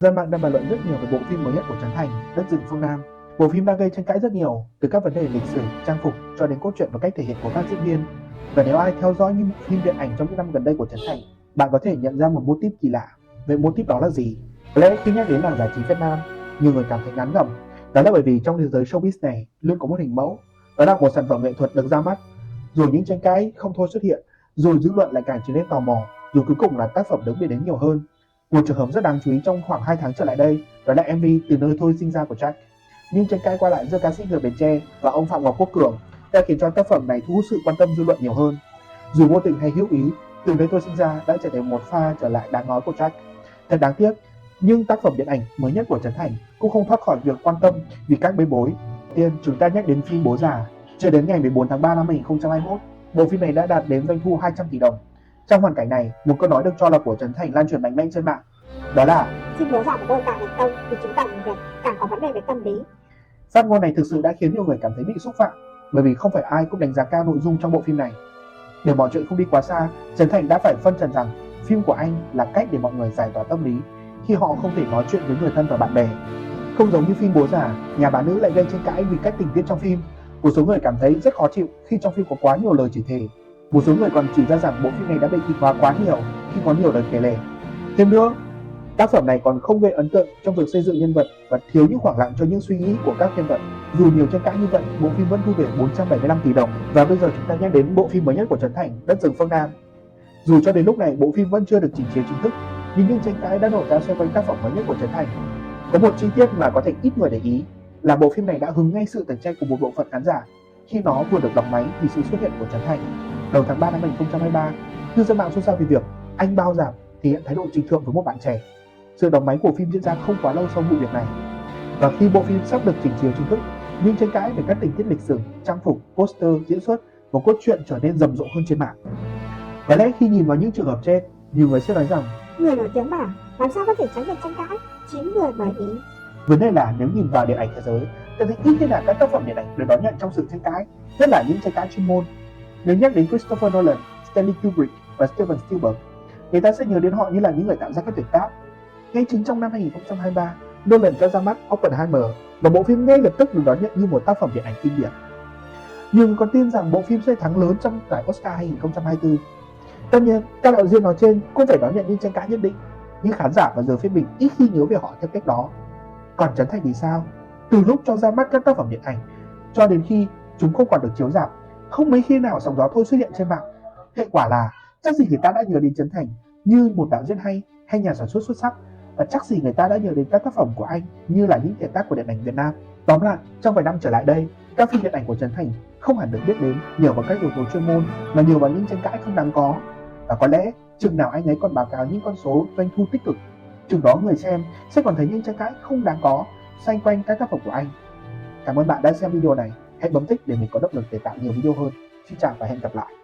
Dân mạng đang bàn luận rất nhiều về bộ phim mới nhất của Trấn Thành, Đất rừng phương Nam. Bộ phim đang gây tranh cãi rất nhiều, từ các vấn đề lịch sử, trang phục cho đến cốt truyện và cách thể hiện của các diễn viên. Và nếu ai theo dõi những bộ phim điện ảnh trong những năm gần đây của Trấn Thành, bạn có thể nhận ra một mô típ kỳ lạ. Vậy mô típ đó là gì? Có lẽ khi nhắc đến làng giải trí Việt Nam, nhiều người cảm thấy ngán ngẩm. Đó là bởi vì trong thế giới showbiz này luôn có một hình mẫu, đó là một sản phẩm nghệ thuật được ra mắt. Rồi những tranh cãi không thôi xuất hiện, rồi dư luận lại càng trở nên tò mò, rồi cuối cùng là tác phẩm được biết đến nhiều hơn. Một trường hợp rất đáng chú ý trong khoảng 2 tháng trở lại đây đó là MV Từ nơi tôi sinh ra của Jack. Nhưng tranh cãi qua lại giữa ca sĩ người Bến Tre và ông Phạm Ngọc Quốc Cường đã khiến cho tác phẩm này thu hút sự quan tâm dư luận nhiều hơn. Dù vô tình hay hữu ý, Từ nơi tôi sinh ra đã trở thành một pha trở lại đáng nói của Jack. Thật đáng tiếc, nhưng tác phẩm điện ảnh mới nhất của Trấn Thành cũng không thoát khỏi việc quan tâm vì các bê bối. Tiên chúng ta nhắc đến phim Bố Già. Chưa đến ngày 14 tháng 3 năm 2021, bộ phim này đã đạt đến doanh thu 200 tỷ đồng. Trong hoàn cảnh này, một câu nói được cho là của Trấn Thành lan truyền mạnh mẽ trên mạng. Đó là phim Bố Già của tôi càng thành công thì chúng ta càng có vấn đề về tâm lý. Phát ngôn này thực sự đã khiến nhiều người cảm thấy bị xúc phạm, bởi vì không phải ai cũng đánh giá cao nội dung trong bộ phim này. Để mọi chuyện không đi quá xa, Trấn Thành đã phải phân trần rằng phim của anh là cách để mọi người giải tỏa tâm lý khi họ không thể nói chuyện với người thân và bạn bè. Không giống như phim Bố Già, nhà bà nữ lại gây tranh cãi vì các tình tiết trong phim. Một số người cảm thấy rất khó chịu khi trong phim có quá nhiều lời chửi thề. Một số người còn chỉ ra rằng bộ phim này đã bị kịch hóa quá nhiều khi có nhiều lời kể lể. Thêm nữa, tác phẩm này còn không gây ấn tượng trong việc xây dựng nhân vật và thiếu những khoảng lặng cho những suy nghĩ của các nhân vật. Dù nhiều tranh cãi như vậy, bộ phim vẫn thu về 475 tỷ đồng. Và bây giờ chúng ta nhắc đến bộ phim mới nhất của Trấn Thành, Đất rừng phương Nam. Dù cho đến lúc này bộ phim vẫn chưa được trình chiếu chính thức, nhưng những tranh cãi đã nổ ra xoay quanh tác phẩm mới nhất của Trấn Thành. Có một chi tiết mà có thể ít người để ý là bộ phim này đã hứng ngay sự tẩy chay của một bộ phận khán giả khi nó vừa được đóng máy vì sự xuất hiện của Trấn Thành. Đầu tháng 3 năm 2023, cư dân mạng xôn xao về việc anh bao giảm thể hiện thái độ trịch thượng với một bạn trẻ. Sự đóng máy của phim diễn ra không quá lâu sau vụ việc này. Và khi bộ phim sắp được trình chiếu chính thức, những tranh cãi về các tình tiết lịch sử, trang phục, poster, diễn xuất và cốt truyện trở nên rầm rộ hơn trên mạng. Có lẽ khi nhìn vào những trường hợp trên, nhiều người sẽ nói rằng Người nổi tiếng mà làm sao có thể tránh được tranh cãi? Chính người bởi ý. vấn đề là nếu nhìn vào điện ảnh thế giới, tôi thấy ít khi nào các tác phẩm điện ảnh được đón nhận trong sự tranh cãi, nhất là những tranh cãi chuyên môn. Nếu nhắc đến Christopher Nolan, Stanley Kubrick và Steven Spielberg, người ta sẽ nhớ đến họ như là những người tạo ra các tuyệt tác. Ngay chính trong năm 2023, Nolan cho ra mắt Oppenheimer và bộ phim ngay lập tức được đón nhận như một tác phẩm điện ảnh kinh điển. Nhưng có tin rằng bộ phim sẽ thắng lớn trong giải Oscar 2024. Tất nhiên, các đạo diễn nói trên cũng phải đón nhận những tranh cãi nhất định, nhưng khán giả và giờ phim mình ít khi nhớ về họ theo cách đó. Còn Trấn Thành thì sao? Từ lúc cho ra mắt các tác phẩm điện ảnh cho đến khi chúng không còn được chiếu rạp, không mấy khi nào sóng gió thôi xuất hiện trên mạng. Hệ quả là chắc gì người ta đã nhớ đến Trấn Thành như một đạo diễn hay nhà sản xuất xuất sắc, và chắc gì người ta đã nhớ đến các tác phẩm của anh như là những kiệt tác của điện ảnh Việt Nam. Tóm lại, trong vài năm trở lại đây, các phim điện ảnh của Trấn Thành không hẳn được biết đến nhờ vào các yếu tố chuyên môn mà nhờ vào những tranh cãi không đáng có. Và có lẽ chừng nào anh ấy còn báo cáo những con số doanh thu tích cực, chừng đó người xem sẽ còn thấy những tranh cãi không đáng có xoay quanh các tác phẩm của anh. Cảm ơn bạn đã xem video này. Hãy bấm thích để mình có động lực để tạo nhiều video hơn. Xin chào và hẹn gặp lại.